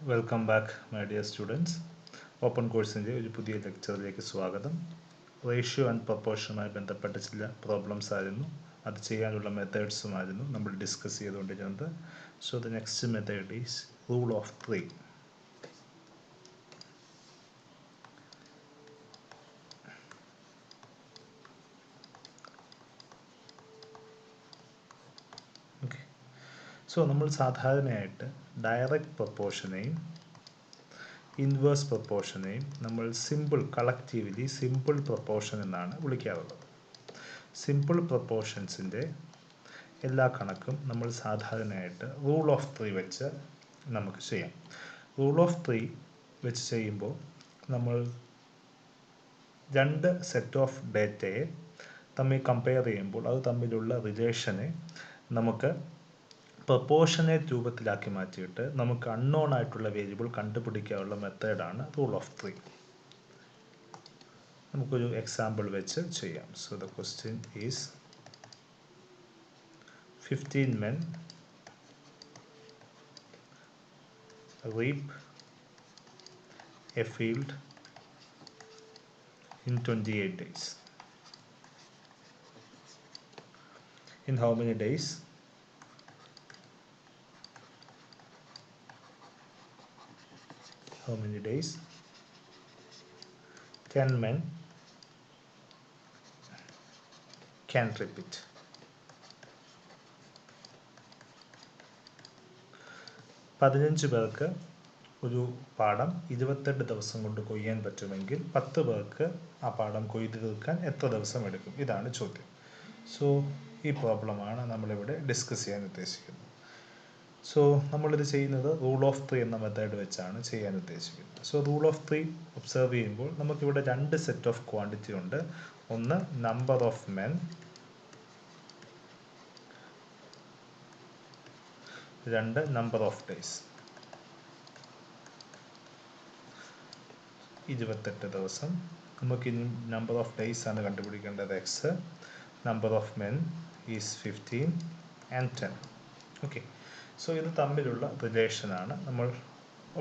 Welcome back, my dear students. Open കോഴ്സിൻ്റെ ഒരു പുതിയ ലെക്ചറിലേക്ക് സ്വാഗതം. റേഷ്യോ ആൻഡ് പ്രൊപ്പോർഷനുമായി ബന്ധപ്പെട്ട ചില പ്രോബ്ലംസ് ആയിരുന്നു, അത് ചെയ്യാനുള്ള മെത്തേഡ്സുമായിരുന്നു നമ്മൾ ഡിസ്കസ് ചെയ്തുകൊണ്ടിരുന്നത്. So the next method is rule of 3. Okay, so നമ്മൾ സാധാരണയായിട്ട് ഡയറക്റ്റ് പ്രൊപ്പോർഷനെയും ഇൻവേഴ്സ് പ്രൊപ്പോർഷനെയും നമ്മൾ കളക്റ്റീവ്ലി സിമ്പിൾ പ്രൊപ്പോർഷൻ എന്നാണ് വിളിക്കാറുള്ളത്. സിമ്പിൾ പ്രൊപ്പോർഷൻസിൻ്റെ എല്ലാ കണക്കും നമ്മൾ സാധാരണയായിട്ട് റൂൾ ഓഫ് 3 വെച്ച് നമുക്ക് ചെയ്യാം. റൂൾ ഓഫ് 3 വെച്ച് ചെയ്യുമ്പോൾ നമ്മൾ രണ്ട് സെറ്റ് ഓഫ് ഡേറ്റയെ തമ്മിൽ കമ്പയർ ചെയ്യുമ്പോൾ അത് തമ്മിലുള്ള റിലേഷനെ നമുക്ക് പ്രൊപ്പോർഷനേറ്റ് രൂപത്തിലാക്കി മാറ്റിയിട്ട് നമുക്ക് അൺനോൺ ആയിട്ടുള്ള വേരിയബിൾ കണ്ടുപിടിക്കാനുള്ള മെത്തേഡാണ് റൂൾ ഓഫ് 3. നമുക്കൊരു എക്സാമ്പിൾ വെച്ച് ചെയ്യാം. So the question is 15 men reap a field in 28 days. In how many days? How many days? 10 men can reap it. പതിനഞ്ച് പേർക്ക് ഒരു പാടം 28 ദിവസം കൊണ്ട് കൊയ്യാൻ പറ്റുമെങ്കിൽ 10 പേർക്ക് ആ പാടം കൊയ്തു തീർക്കാൻ എത്ര ദിവസം എടുക്കും? ഇതാണ് ചോദ്യം. സോ ഈ പ്രോബ്ലമാണ് നമ്മളിവിടെ ഡിസ്കസ് ചെയ്യാൻ ഉദ്ദേശിക്കുന്നത്. സോ നമ്മളിത് ചെയ്യുന്നത് റൂൾ ഓഫ് 3 എന്ന മെത്തേഡ് വെച്ചാണ് ചെയ്യാൻ ഉദ്ദേശിക്കുന്നത്. സോ റൂൾ ഓഫ് 3 ഒബ്സർവ് ചെയ്യുമ്പോൾ നമുക്കിവിടെ രണ്ട് സെറ്റ് ഓഫ് ക്വാണ്ടിറ്റി ഉണ്ട്. ഒന്ന് നമ്പർ ഓഫ് മെൻ, രണ്ട് നമ്പർ ഓഫ് ഡേയ്സ്. 28 ദിവസം. നമുക്കിനി നമ്പർ ഓഫ് ഡേയ്സ് ആണ് കണ്ടുപിടിക്കേണ്ടത് X. Number of men is 15 and 10. Okay, so ഇത് തമ്മിലുള്ള റിലേഷനാണ് നമ്മൾ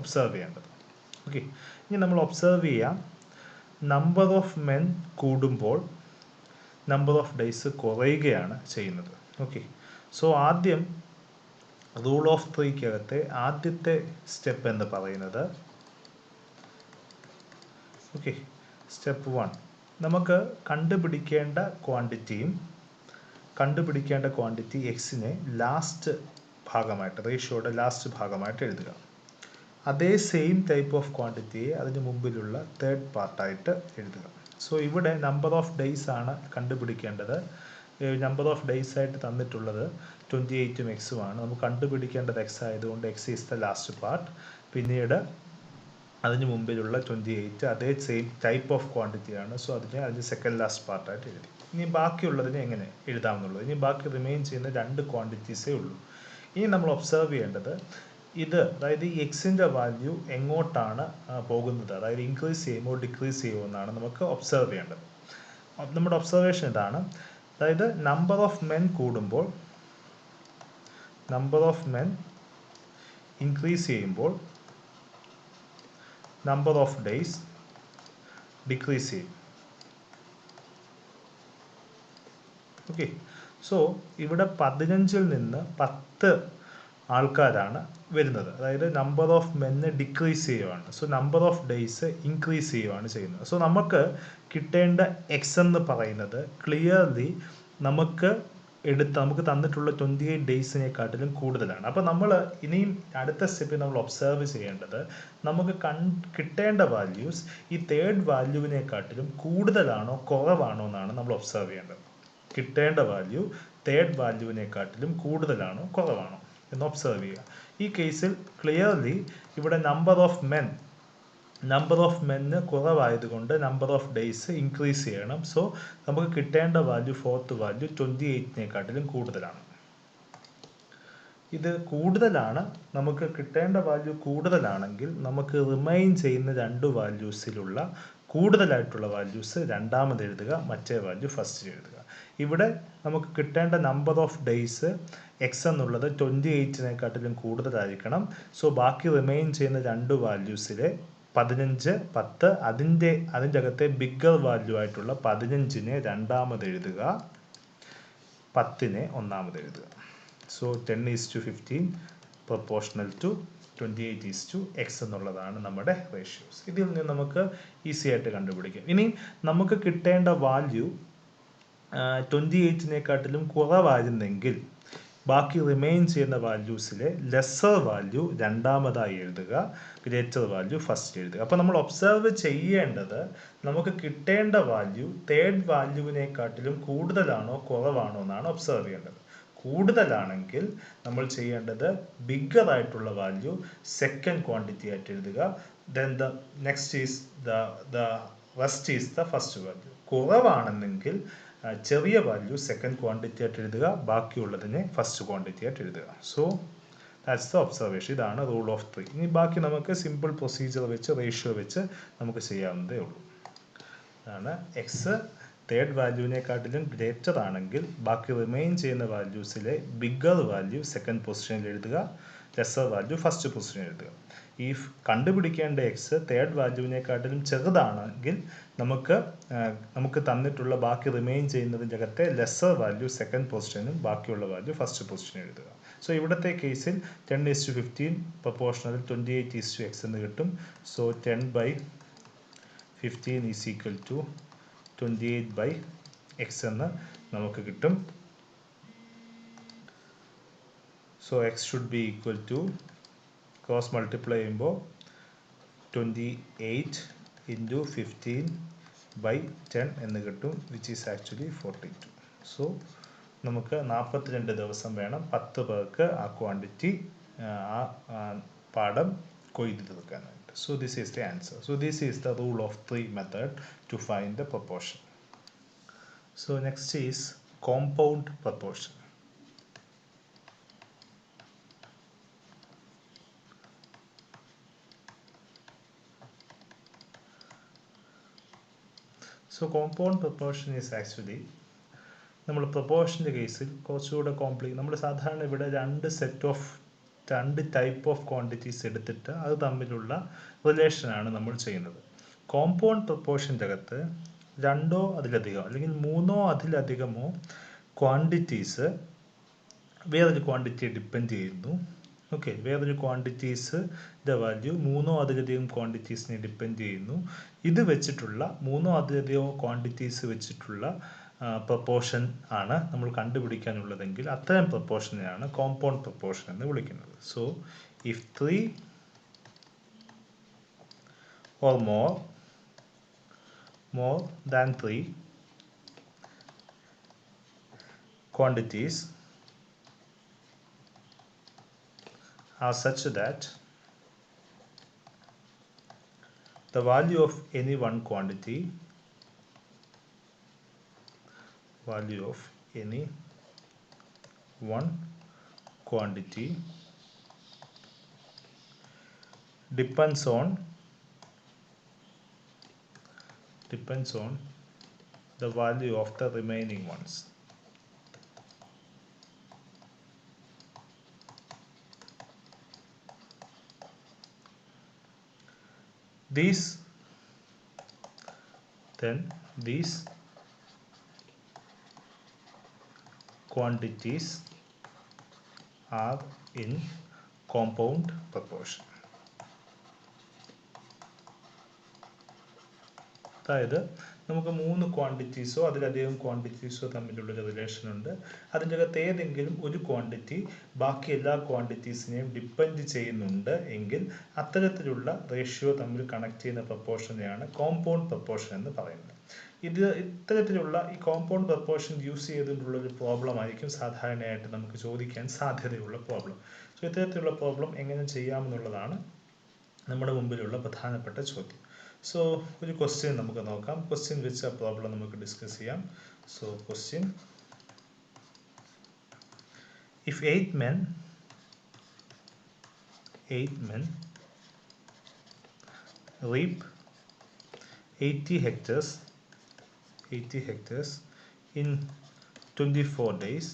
ഒബ്സർവ് ചെയ്യേണ്ടത്. ഓക്കെ, ഇനി നമ്മൾ ഒബ്സർവ് ചെയ്യാം, നമ്പർ ഓഫ് മെൻ കൂടുമ്പോൾ നമ്പർ ഓഫ് ഡേയ്സ് കുറയുകയാണ് ചെയ്യുന്നത്. ഓക്കെ, സോ ആദ്യം റൂൾ ഓഫ് 3-കകത്തെ ആദ്യത്തെ സ്റ്റെപ്പ് എന്ന് പറയുന്നത്, ഓക്കെ, സ്റ്റെപ്പ് 1, നമുക്ക് കണ്ടുപിടിക്കേണ്ട ക്വാണ്ടിറ്റി എക്സിനെ ലാസ്റ്റ് ഭാഗമായിട്ട്, റേഷ്യോയുടെ ലാസ്റ്റ് ഭാഗമായിട്ട് എഴുതുക. അതേ സെയിം ടൈപ്പ് ഓഫ് ക്വാണ്ടിറ്റിയെ അതിന് മുമ്പിലുള്ള തേർഡ് പാർട്ടായിട്ട് എഴുതുക. സോ ഇവിടെ നമ്പർ ഓഫ് ഡേയ്സ് ആണ് കണ്ടുപിടിക്കേണ്ടത്. നമ്പർ ഓഫ് ഡേയ്സ് ആയിട്ട് തന്നിട്ടുള്ളത് 28ഉം എക്സുമാണ്. നമുക്ക് കണ്ടുപിടിക്കേണ്ടത് എക്സ് ആയതുകൊണ്ട് X is the last part. പിന്നീട് അതിന് മുമ്പിലുള്ള 28 അതേ സെയിം ടൈപ്പ് ഓഫ് ക്വാണ്ടിറ്റിയാണ്. സോ അതിന് സെക്കൻഡ് ലാസ്റ്റ് പാർട്ടായിട്ട് എഴുതി. ഇനി ബാക്കിയുള്ളതിനെ എങ്ങനെ എഴുതാമെന്നുള്ളത്, ഇനി ബാക്കി റിമെയിൻ ചെയ്യുന്ന രണ്ട് ക്വാണ്ടിറ്റീസേ ഉള്ളൂ. ഇനി നമ്മൾ ഒബ്സർവ് ചെയ്യേണ്ടത് ഇത്, അതായത് ഈ എക്സിൻ്റെ വാല്യൂ എങ്ങോട്ടാണ് പോകുന്നത്, അതായത് ഇൻക്രീസ് ചെയ്യുമോ ഡിക്രീസ് ചെയ്യുമോ എന്നാണ് നമുക്ക് ഒബ്സർവ് ചെയ്യേണ്ടത്. നമ്മുടെ ഒബ്സർവേഷൻ ഇതാണ്, അതായത് നമ്പർ ഓഫ് മെൻ കൂടുമ്പോൾ, നമ്പർ ഓഫ് മെൻ ഇൻക്രീസ് ചെയ്യുമ്പോൾ നമ്പർ ഓഫ് ഡേയ്സ് ഡിക്രീസ് ചെയ്യും. ഓക്കെ, സോ ഇവിടെ 15-ൽ നിന്ന് 10 ആൾക്കാരാണ് വരുന്നത്, അതായത് നമ്പർ ഓഫ് മെന്ന് ഡിക്രീസ് ചെയ്യുവാണ്. So number of days increase ചെയ്യുവാണ് ചെയ്യുന്നത്. സോ നമുക്ക് കിട്ടേണ്ട എക്സ് എന്ന് പറയുന്നത് ക്ലിയർലി നമുക്ക് തന്നിട്ടുള്ള 28 ഡേയ്സിനെക്കാട്ടിലും കൂടുതലാണ്. അപ്പോൾ നമ്മൾ ഇനിയും അടുത്ത സ്റ്റെപ്പിൽ നമ്മൾ ഒബ്സർവ് ചെയ്യേണ്ടത്, നമുക്ക് കിട്ടേണ്ട വാല്യൂസ് ഈ തേർഡ് വാല്യൂവിനെക്കാട്ടിലും കൂടുതലാണോ കുറവാണോ എന്നാണ് നമ്മൾ ഒബ്സർവ് ചെയ്യേണ്ടത്. കിട്ടേണ്ട വാല്യൂ തേർഡ് വാല്യൂവിനെക്കാട്ടിലും കൂടുതലാണോ കുറവാണോ എന്ന് ഒബ്സർവ് ചെയ്യുക. ഈ കേസിൽ ക്ലിയർലി ഇവിടെ നമ്പർ ഓഫ് മെന്ന് കുറവായതുകൊണ്ട് നമ്പർ ഓഫ് ഡേയ്സ് ഇൻക്രീസ് ചെയ്യണം. സോ നമുക്ക് കിട്ടേണ്ട വാല്യൂ, ഫോർത്ത് വാല്യൂ 28-നേക്കാട്ടിലും കൂടുതലാണ്. ഇത് കൂടുതലാണ്, നമുക്ക് കിട്ടേണ്ട വാല്യൂ കൂടുതലാണെങ്കിൽ നമുക്ക് റിമൈൻ ചെയ്യുന്ന രണ്ട് വാല്യൂസിലുള്ള കൂടുതലായിട്ടുള്ള വാല്യൂസ് രണ്ടാമത് എഴുതുക, മറ്റേ വാല്യൂ ഫസ്റ്റ് എഴുതുക. ഇവിടെ നമുക്ക് കിട്ടേണ്ട നമ്പർ ഓഫ് ഡേയ്സ് എക്സ് എന്നുള്ളത് 28-നേക്കാട്ടിലും കൂടുതലായിരിക്കണം. സോ ബാക്കി റിമെയിൻ ചെയ്യുന്ന രണ്ട് വാല്യൂസിലെ 15, 10 അതിൻ്റെ അകത്തെ ബിഗ്ഗർ വാല്യൂ ആയിട്ടുള്ള 15-നെ രണ്ടാമത് എഴുതുക, 10-നെ ഒന്നാമത് എഴുതുക. സോ 10:15 പ്രൊപ്പോർഷണൽ ടു 28:x എന്നുള്ളതാണ് നമ്മുടെ റേഷ്യോസ്. ഇതിൽ നിന്ന് നമുക്ക് ഈസി ആയിട്ട് കണ്ടുപിടിക്കാം. ഇനി നമുക്ക് കിട്ടേണ്ട വാല്യൂ 28-നേക്കാട്ടിലും കുറവായിരുന്നെങ്കിൽ ബാക്കി റിമെയിൻ ചെയ്യുന്ന വാല്യൂസിലെ ലെസ്സർ വാല്യൂ രണ്ടാമതായി എഴുതുക, ഗ്രേറ്റർ വാല്യൂ ഫസ്റ്റ് എഴുതുക. അപ്പോൾ നമ്മൾ ഒബ്സർവ് ചെയ്യേണ്ടത് നമുക്ക് കിട്ടേണ്ട വാല്യൂ തേർഡ് വാല്യൂവിനെക്കാട്ടിലും കൂടുതലാണോ കുറവാണോ എന്നാണ് ഒബ്സർവ് ചെയ്യേണ്ടത്. കൂടുതലാണെങ്കിൽ നമ്മൾ ചെയ്യേണ്ടത് ബിഗ്ഗർ ആയിട്ടുള്ള വാല്യൂ സെക്കൻഡ് ക്വാണ്ടിറ്റി ആയിട്ട് എഴുതുക. Then the next is the rest is the first value. കുറവാണെന്നെങ്കിൽ ചെറിയ വാല്യൂ സെക്കൻഡ് ക്വാണ്ടിറ്റി ആയിട്ട് എഴുതുക, ബാക്കിയുള്ളതിനെ ഫസ്റ്റ് ക്വാണ്ടിറ്റി ആയിട്ട് എഴുതുക. So that's the observation. ഇതാണ് റൂൾ ഓഫ് 3. ഇനി ബാക്കി നമുക്ക് സിമ്പിൾ പ്രൊസീജിയർ വെച്ച് റേഷ്യോ വെച്ച് നമുക്ക് ചെയ്യാവുന്നതേ ഉള്ളൂ. അതാണ് എക്സ് തേർഡ് വാല്യൂവിനെക്കാട്ടിലും ഗ്രേറ്റർ ആണെങ്കിൽ ബാക്കി റിമെയിൻ ചെയ്യുന്ന വാല്യൂസിലെ ബിഗ്ഗർ വാല്യൂ സെക്കൻഡ് പൊസിഷനിൽ എഴുതുക, ലെസ്സർ വാല്യൂ ഫസ്റ്റ് പൊസിഷനിൽ എഴുതുക. ഈ കണ്ടുപിടിക്കേണ്ട എക്സ് തേർഡ് വാല്യൂവിനെക്കാട്ടിലും ചെറുതാണെങ്കിൽ നമുക്ക് തന്നിട്ടുള്ള ബാക്കി റിമെയിൻ ചെയ്യുന്നതിൻ്റെ അകത്തെ ലെസ്സർ വാല്യൂ സെക്കൻഡ് പൊസിഷനും ബാക്കിയുള്ള വാല്യൂ ഫസ്റ്റ് പൊസിഷനും എഴുതുക. സോ ഇവിടുത്തെ കേസിൽ 10:15 പ്രൊപ്പോർഷണൽ 28:x എന്ന് കിട്ടും. So 10/15 is equal to 28/x എന്ന് നമുക്ക് കിട്ടും. So x should be equal to cross multiply ചെയ്യുമ്പോൾ 28 ഇൻറ്റു 15/10 എന്ന് കിട്ടും, വിച്ച് ഈസ് ആക്ച്വലി 42. സോ നമുക്ക് 42 ദിവസം വേണം 10 പേർക്ക് ആ ക്വാണ്ടിറ്റി പാഠം കൊയ്ത് തീർക്കാനായിട്ട്. So this is the answer. So this is the rule of 3 method to find the proportion. So next is compound proportion. So compound proportion is actually നമ്മൾ പ്രൊപ്പോർഷൻ്റെ കേസിൽ കുറച്ചുകൂടെ നമ്മൾ സാധാരണ ഇവിടെ രണ്ട് ടൈപ്പ് ഓഫ് ക്വാണ്ടിറ്റീസ് എടുത്തിട്ട് അത് തമ്മിലുള്ള റിലേഷനാണ് നമ്മൾ ചെയ്യുന്നത്. കോമ്പൗണ്ട് പ്രൊപ്പോർഷൻ്റെ അകത്ത് രണ്ടോ അതിലധികം അല്ലെങ്കിൽ മൂന്നോ അതിലധികമോ ക്വാണ്ടിറ്റീസ് വേറൊരു ക്വാണ്ടിറ്റിയെ ഡിപ്പെൻഡ് ചെയ്യുന്നു. ഓക്കെ, വേറൊരു ക്വാണ്ടിറ്റീസിൻ്റെ വാല്യൂ മൂന്നോ അതിലധികം ക്വാണ്ടിറ്റീസിനെ ഡിപ്പെൻഡ് ചെയ്യുന്നു. ഇത് വെച്ചിട്ടുള്ള മൂന്നോ അതിലധികം ക്വാണ്ടിറ്റീസ് വെച്ചിട്ടുള്ള പ്രൊപ്പോർഷൻ ആണ് നമ്മൾ കണ്ടുപിടിക്കാനുള്ളതെങ്കിൽ അത്തരം പ്രൊപ്പോർഷനെയാണ് കോമ്പൗണ്ട് പ്രൊപ്പോർഷൻ എന്ന് വിളിക്കുന്നത്. So if 3 or more than 3 quantities are such that the value of any one quantity depends on the value of the remaining ones. These quantities are in compound proportion. അതായത് നമുക്ക് 3 ക്വാണ്ടിറ്റീസോ അതിലധികം ക്വാണ്ടിറ്റീസോ തമ്മിലുള്ളൊരു relation ഉണ്ട്. അതിൻ്റെ അകത്ത് ഏതെങ്കിലും ഒരു quantity ബാക്കി എല്ലാ ക്വാണ്ടിറ്റീസിനെയും depend ചെയ്യുന്നുണ്ട് എങ്കിൽ അത്തരത്തിലുള്ള റേഷ്യോ തമ്മിൽ കണക്ട് ചെയ്യുന്ന പ്രൊപ്പോർഷനെയാണ് കോമ്പൗണ്ട് പ്രൊപ്പോർഷൻ എന്ന് പറയുന്നത്. ഇത്തരത്തിലുള്ള ഈ കോമ്പൗണ്ട് പ്രൊപ്പോർഷൻ യൂസ് ചെയ്തുകൊണ്ടുള്ളൊരു പ്രോബ്ലം ആയിരിക്കും സാധാരണയായിട്ട് നമുക്ക് ചോദിക്കാൻ സാധ്യതയുള്ള പ്രോബ്ലം. സോ ഇത്തരത്തിലുള്ള പ്രോബ്ലം എങ്ങനെ ചെയ്യാമെന്നുള്ളതാണ് നമ്മുടെ മുമ്പിലുള്ള പ്രധാനപ്പെട്ട ചോദ്യം. സോ ഒരു ക്വസ്റ്റ്യൻ നമുക്ക് നോക്കാം. ക്വസ്റ്റ്യൻ വെച്ച് ആ പ്രോബ്ലം നമുക്ക് ഡിസ്കസ് ചെയ്യാം. So question: if 8 men reap 80 hectares in 24 days.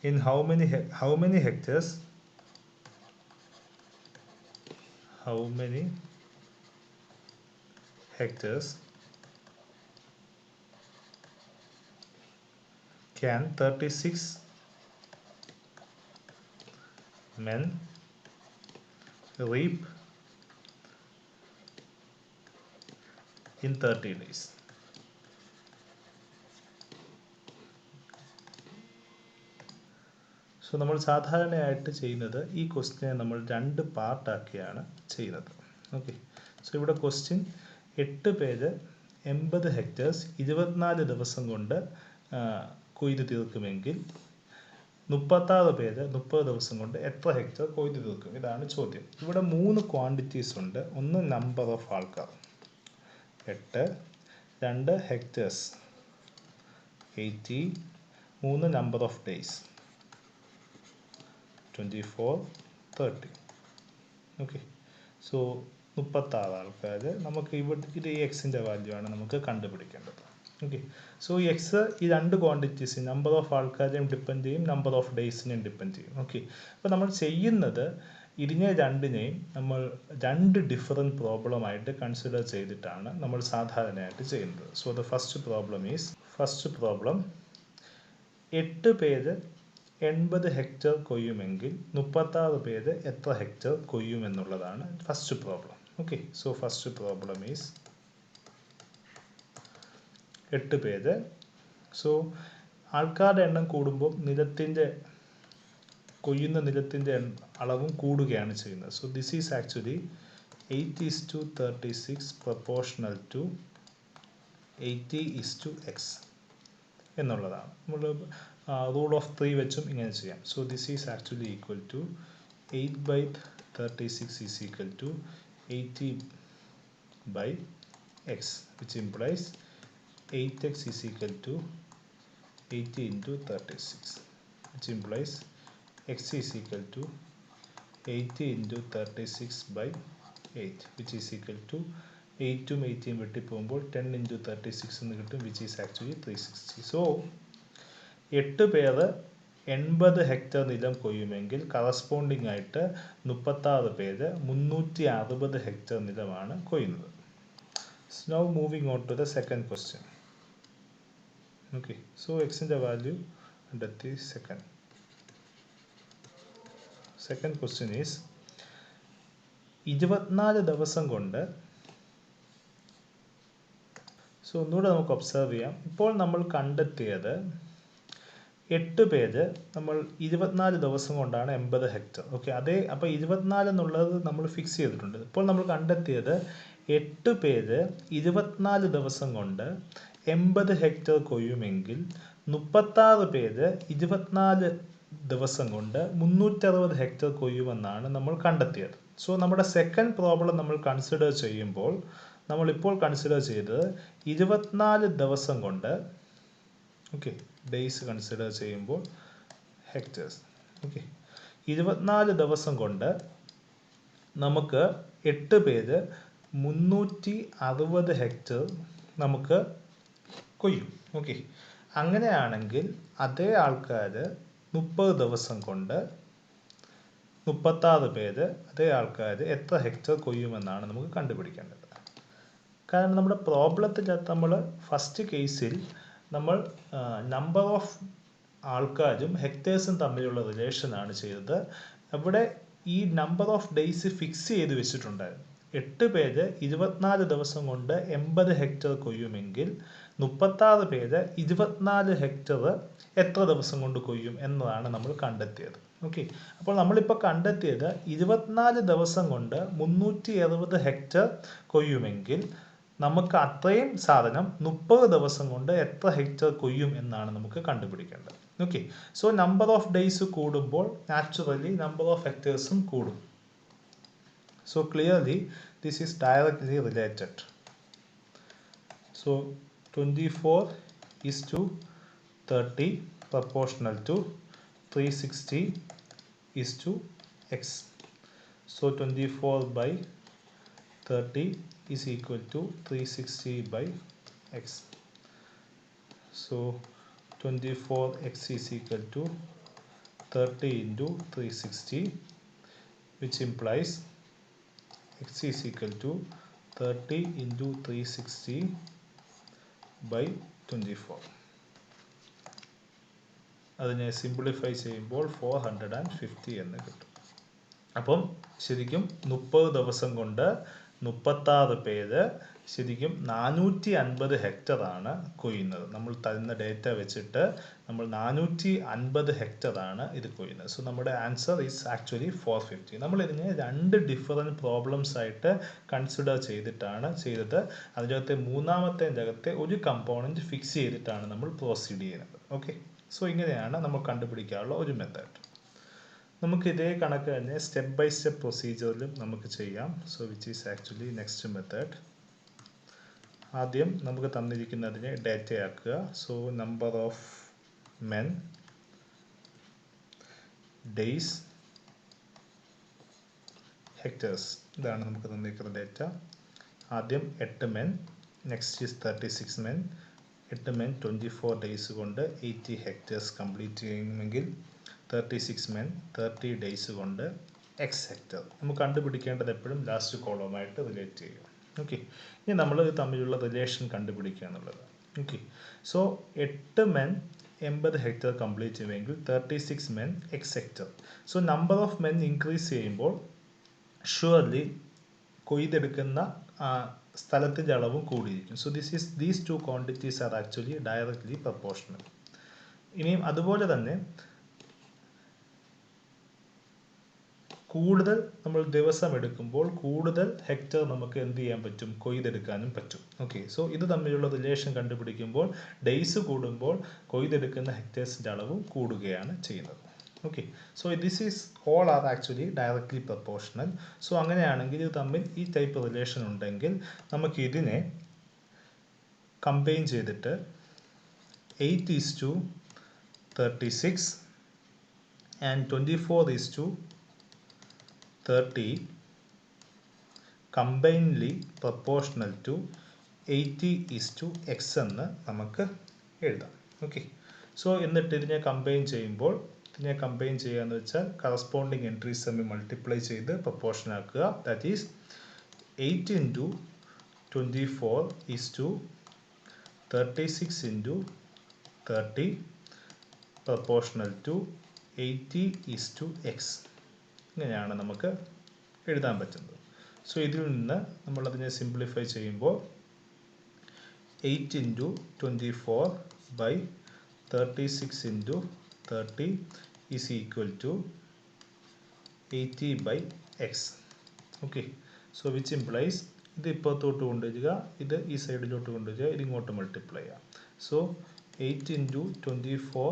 In how many hectares? How many hectares can 36 men reap in 30 days? So നമ്മൾ സാധാരണയായിട്ട് ചെയ്യുന്നത് ഈ ക്വസ്റ്റ്യനെ നമ്മൾ 2 പാർട്ടാക്കിയാണ് ചെയ്യുന്നത്. ഓക്കെ, സോ ഇവിടെ ക്വസ്റ്റ്യൻ 8 പേര് 80 ഹെക്ടേഴ്സ് 24 ദിവസം കൊണ്ട് കൊയ്ത് തീർക്കുമെങ്കിൽ 36 പേര് 30 ദിവസം കൊണ്ട് എത്ര ഹെക്ടർ കൊയ്ത് തീർക്കും? ഇതാണ് ചോദ്യം. ഇവിടെ 3 ക്വാണ്ടിറ്റീസ് ഉണ്ട്. ഒന്ന് നമ്പർ ഓഫ് ആൾക്കാർ 8, 2 hectares 80, 3 number of days 24, 30. Okay, so 36 ആൾക്കാർ. നമുക്ക് ഇവിടെ ഇത് ഈ എക്സിൻ്റെ വാല്യൂ ആണ് നമുക്ക് കണ്ടുപിടിക്കേണ്ടത്. ഓക്കെ, സോ ഈ എക്സ് ഈ 2 ക്വാണ്ടിറ്റീസ് നമ്പർ ഓഫ് ആൾക്കാരെയും ഡിപ്പെൻഡ് ചെയ്യും, നമ്പർ ഓഫ് ഡേയ്സിനെയും ഡിപ്പെൻഡ് ചെയ്യും. ഓക്കെ, അപ്പോൾ നമ്മൾ ചെയ്യുന്നത് ഇതിനെ രണ്ടിനെയും നമ്മൾ 2 ഡിഫറെൻറ്റ് പ്രോബ്ലമായിട്ട് കൺസിഡർ ചെയ്തിട്ടാണ് നമ്മൾ സാധാരണയായിട്ട് ചെയ്യുന്നത്. സോ ദ ഫസ്റ്റ് പ്രോബ്ലം 8 പേര് 80 ഹെക്ടർ കൊയ്യുമെങ്കിൽ 36 പേര് എത്ര ഹെക്ടർ കൊയ്യുമെന്നുള്ളതാണ് first problem. Okay, so first problem is 8 പേര്. സോ ആൾക്കാരുടെ എണ്ണം കൂടുമ്പോൾ കൊയ്യുന്ന നിലത്തിൻ്റെ അളവും കൂടുകയാണ് ചെയ്യുന്നത്. So this is actually 8:36 proportional to 80:x എന്നുള്ളതാണ്. നമ്മൾ റൂൾ ഓഫ് 3 വെച്ചും ഇങ്ങനെ ചെയ്യാം. So this is actually equal to 8/36 is equal to 80/x, which implies 8x is equal to 80 into 36, which implies x is equal to 80 into 36 by 8, which is equal to 8ഉം 8ഉം വെട്ടിപ്പോകുമ്പോൾ 10 into 36 എന്ന് കിട്ടും, which is actually 360. So 8 പേര് 80 hectare നിലം കൊയ്യുമെങ്കിൽ corresponding ആയിട്ട് 36 പേര് 360 hectare നിലമാണ് കൊയ്യുന്നത്. Now moving on to the second question. Okay, so xന്റെ value കണ്ടെത്തി. second question is 24 ദിവസം കൊണ്ട്. സോ ഒന്നുകൂടെ നമുക്ക് ഒബ്സർവ് ചെയ്യാം. ഇപ്പോൾ നമ്മൾ കണ്ടെത്തിയത് 8 പേര് നമ്മൾ 24 ദിവസം കൊണ്ടാണ് 80 ഹെക്ടർ. ഓക്കെ, അപ്പോൾ 24 എന്നുള്ളത് നമ്മൾ ഫിക്സ് ചെയ്തിട്ടുണ്ട്. ഇപ്പോൾ നമ്മൾ കണ്ടെത്തിയത് 8 പേര് 24 ദിവസം കൊണ്ട് 80 ഹെക്ടർ കൊയ്യുമെങ്കിൽ 36 പേര് 24 ദിവസം കൊണ്ട് 360 ഹെക്ടർ കൊയ്യുമെന്നാണ് നമ്മൾ കണ്ടെത്തിയത്. സോ നമ്മുടെ സെക്കൻഡ് പ്രോബ്ലം നമ്മൾ കൺസിഡർ ചെയ്യുമ്പോൾ നമ്മളിപ്പോൾ കൺസിഡർ ചെയ്തത് 24 ദിവസം കൊണ്ട്, ഓക്കെ, ഡേയ്സ് കൺസിഡർ ചെയ്യുമ്പോൾ ഹെക്ടേഴ്സ്. ഓക്കെ, 24 ദിവസം കൊണ്ട് നമുക്ക് 8 പേര് 360 ഹെക്ടർ നമുക്ക് കൊയ്യും. ഓക്കെ, അങ്ങനെയാണെങ്കിൽ അതേ ആൾക്കാർ 30 ദിവസം കൊണ്ട് 36 പേര് അതേ ആൾക്കാർ എത്ര ഹെക്ടർ കൊയ്യുമെന്നാണ് നമുക്ക് കണ്ടുപിടിക്കേണ്ടത്. കാരണം നമ്മുടെ പ്രോബ്ലത്തിനകത്ത് നമ്മൾ ഫസ്റ്റ് കേസിൽ നമ്മൾ നമ്പർ ഓഫ് ആൾക്കാരും ഹെക്ടേഴ്സും തമ്മിലുള്ള റിലേഷനാണ് ചെയ്തത്. അവിടെ ഈ നമ്പർ ഓഫ് ഡേയ്സ് ഫിക്സ് ചെയ്ത് വെച്ചിട്ടുണ്ടായിരുന്നു. 8 പേര് 24 ദിവസം കൊണ്ട് 80 ഹെക്ടർ കൊയ്യുമെങ്കിൽ 36 പേര് 24 ഹെക്ടർ എത്ര ദിവസം കൊണ്ട് കൊയ്യും എന്നതാണ് നമ്മൾ കണ്ടെത്തിയത്. ഓക്കെ, അപ്പോൾ നമ്മളിപ്പോൾ കണ്ടെത്തിയത് 24 ദിവസം കൊണ്ട് 360 ഹെക്ടർ കൊയ്യുമെങ്കിൽ നമുക്ക് അത്രയും സാധനം 30 ദിവസം കൊണ്ട് എത്ര ഹെക്ടർ കൊയ്യും എന്നാണ് നമുക്ക് കണ്ടുപിടിക്കേണ്ടത്. Okay, so number of days കൂടുമ്പോൾ നാച്ചുറലി നമ്പർ ഓഫ് ഹെക്ടേഴ്സും കൂടും. So clearly this is directly related. So 24:30 proportional to 360:x. So 24/30 is equal to 360/x. So 24x is equal to 30 into 360, which implies x is equal to 30 into 360 by 24. അതിനെ simplify ചെയ്യുമ്പോൾ 450 എന്ന് കിട്ടും. അപ്പം ശരിക്കും 30 ദിവസം കൊണ്ട് 36 പേര് ശരിക്കും 450 ഹെക്ടറാണ് കൊയ്യുന്നത്. നമ്മൾ തരുന്ന ഡേറ്റ വെച്ചിട്ട് നമ്മൾ 450 ഹെക്ടറാണ് ഇത് കൊയ്യുന്നത്. സോ നമ്മുടെ ആൻസർ ഈസ് ആക്ച്വലി 450. നമ്മളിതിനെ 2 ഡിഫറെൻറ്റ് പ്രോബ്ലംസ് ആയിട്ട് കൺസിഡർ ചെയ്തത്. അതിനകത്തെ മൂന്നാമത്തേൻ്റെ അകത്തെ ഒരു കമ്പോണൻറ്റ് ഫിക്സ് ചെയ്തിട്ടാണ് നമ്മൾ പ്രൊസീഡ് ചെയ്യുന്നത്. ഓക്കെ, സോ ഇങ്ങനെയാണ് നമ്മൾ കണ്ടുപിടിക്കാനുള്ള ഒരു മെത്തേഡ്. നമുക്ക് ഇതേ കണക്ക് തന്നെ സ്റ്റെപ്പ് ബൈ സ്റ്റെപ്പ് പ്രൊസീജിയറിലും നമുക്ക് ചെയ്യാം. So which is actually next method. ആദ്യം നമുക്ക് തന്നിരിക്കുന്നതിനെ ഡേറ്റയാക്കുക. So number of men, days, hectares, ഇതാണ് നമുക്ക് തന്നിരിക്കുന്ന ഡേറ്റ. ആദ്യം 8 men, next is 36 men. 8 men 24 days കൊണ്ട് 80 ഹെക്ടേഴ്സ് കംപ്ലീറ്റ് ചെയ്യുമെങ്കിൽ 36 മെൻ 30 ഡേയ്സ് കൊണ്ട് എക്സ് ഹെക്ടർ. നമുക്ക് കണ്ടുപിടിക്കേണ്ടത് എപ്പോഴും ലാസ്റ്റ് കോളമായിട്ട് റിലേറ്റ് ചെയ്യുക. ഓക്കെ, ഇനി നമ്മൾ ഇത് തമ്മിലുള്ള റിലേഷൻ കണ്ടുപിടിക്കുക എന്നുള്ളത്. Okay, so 8 men 80 hectare complete ചെയ്യുമെങ്കിൽ 36 men X hectare. So number of men increase ചെയ്യുമ്പോൾ ഷുവർലി കൊയ്തെടുക്കുന്ന സ്ഥലത്തിൻ്റെ അളവും കൂടിയിരിക്കും. So these two quantities are actually directly proportional. ഇനിയും അതുപോലെ തന്നെ കൂടുതൽ നമ്മൾ ദിവസം എടുക്കുമ്പോൾ കൂടുതൽ ഹെക്ടർ നമുക്ക് എന്ത് ചെയ്യാൻ പറ്റും, കൊയ്തെടുക്കാനും പറ്റും. ഓക്കെ, സോ ഇത് തമ്മിലുള്ള റിലേഷൻ കണ്ടുപിടിക്കുമ്പോൾ ഡേയ്സ് കൂടുമ്പോൾ കൊയ്തെടുക്കുന്ന ഹെക്ടേഴ്സിൻ്റെ അളവും കൂടുകയാണ് ചെയ്യുന്നത്. Okay, so this is all are actually directly proportional. So അങ്ങനെയാണെങ്കിൽ ഇത് തമ്മിൽ ഈ ടൈപ്പ് റിലേഷൻ ഉണ്ടെങ്കിൽ നമുക്ക് ഇതിനെ കമ്പൈൻ ചെയ്തിട്ട് 8:36 and 24:30 combinedly proportional to 80:x എന്ന് നമുക്ക് എഴുതാം. ഓക്കെ, സോ എന്നിട്ട് ഇതിനെ കമ്പൈൻ ചെയ്യുകയെന്ന് വെച്ചാൽ കറസ്പോണ്ടിങ് എൻട്രീസ് തമ്മിൽ മൾട്ടിപ്ലൈ ചെയ്ത് പ്രൊപ്പോർഷൻ ആക്കുക. That is 8 into 24:36 into 30 proportional to 80:x. ഇങ്ങനെയാണ് നമുക്ക് എഴുതാൻ പറ്റുന്നത്. സോ ഇതിൽ നിന്ന് നമ്മളതിനെ സിംപ്ലിഫൈ ചെയ്യുമ്പോൾ 8 into 24 by 36 into 30 is equal to 80/x. Okay, so which implies ഇത് ഇപ്പുറത്തോട്ട് കൊണ്ടുവരിക, ഇത് ഈ സൈഡിലോട്ട് കൊണ്ടുവരിക, ഇത് ഇങ്ങോട്ട് മൾട്ടിപ്ലൈ ചെയ്യാം. So 8 into 24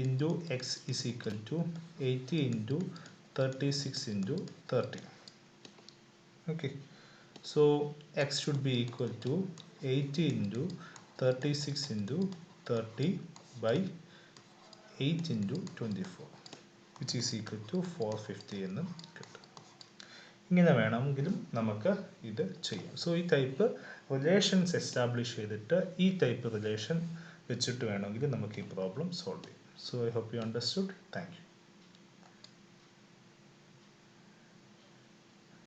into x is equal to 80 into 36 into 30. Okay, so x should be equal to 80 into 36 into 30 by 8 into 24, which is equal to 450 എന്ന് കിട്ടും. ഇങ്ങനെ വേണമെങ്കിലും നമുക്ക് ഇത് ചെയ്യാം. സോ ഈ ടൈപ്പ് റിലേഷൻസ് എസ്റ്റാബ്ലിഷ് ചെയ്തിട്ട് ഈ ടൈപ്പ് റിലേഷൻ വെച്ചിട്ട് വേണമെങ്കിൽ നമുക്ക് ഈ പ്രോബ്ലം സോൾവ് ചെയ്യാം. So I hope you understood. Thank you.